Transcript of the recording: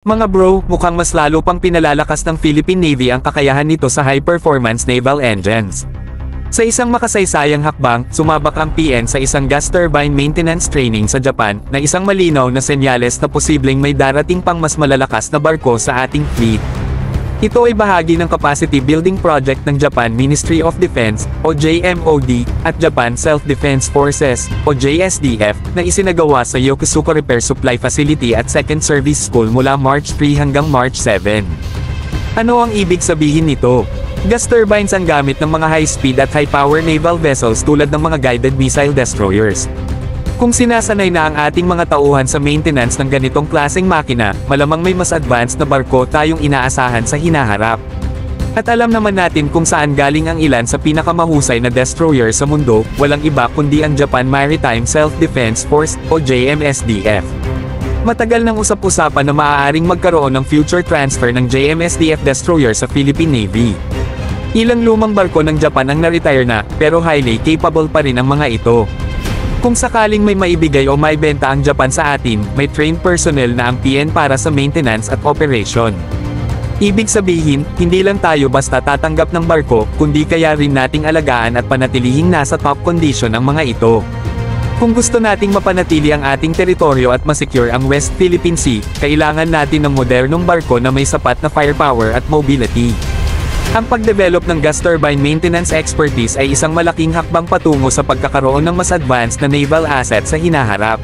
Mga bro, mukhang mas lalo pang pinalalakas ng Philippine Navy ang kakayahan nito sa high-performance naval engines. Sa isang makasaysayang hakbang, sumabak ang PN sa isang gas turbine maintenance training sa Japan, na isang malinaw na senyales na posibleng may darating pang mas malalakas na barko sa ating fleet. Ito ay bahagi ng capacity building project ng Japan Ministry of Defense, o JMOD, at Japan Self-Defense Forces, o JSDF, na isinagawa sa Yokosuka Repair Supply Facility at Second Service School mula March 3 hanggang March 7. Ano ang ibig sabihin nito? Gas turbines ang gamit ng mga high-speed at high-power naval vessels tulad ng mga guided missile destroyers. Kung sinasanay na ang ating mga tauhan sa maintenance ng ganitong klaseng makina, malamang may mas advanced na barko tayong inaasahan sa hinaharap. At alam naman natin kung saan galing ang ilan sa pinakamahusay na destroyer sa mundo, walang iba kundi ang Japan Maritime Self-Defense Force, o JMSDF. Matagal nang usap-usapan na maaaring magkaroon ng future transfer ng JMSDF destroyer sa Philippine Navy. Ilang lumang barko ng Japan ang na-retire na, pero highly capable pa rin ang mga ito. Kung sakaling may maibigay o maibenta ang Japan sa atin, may trained personnel na ang PN para sa maintenance at operation. Ibig sabihin, hindi lang tayo basta tatanggap ng barko, kundi kaya rin nating alagaan at panatilihing nasa top condition ang mga ito. Kung gusto nating mapanatili ang ating teritoryo at masecure ang West Philippine Sea, kailangan natin ng modernong barko na may sapat na firepower at mobility. Ang pagdevelop ng gas turbine maintenance expertise ay isang malaking hakbang patungo sa pagkakaroon ng mas advanced na naval asset sa hinaharap.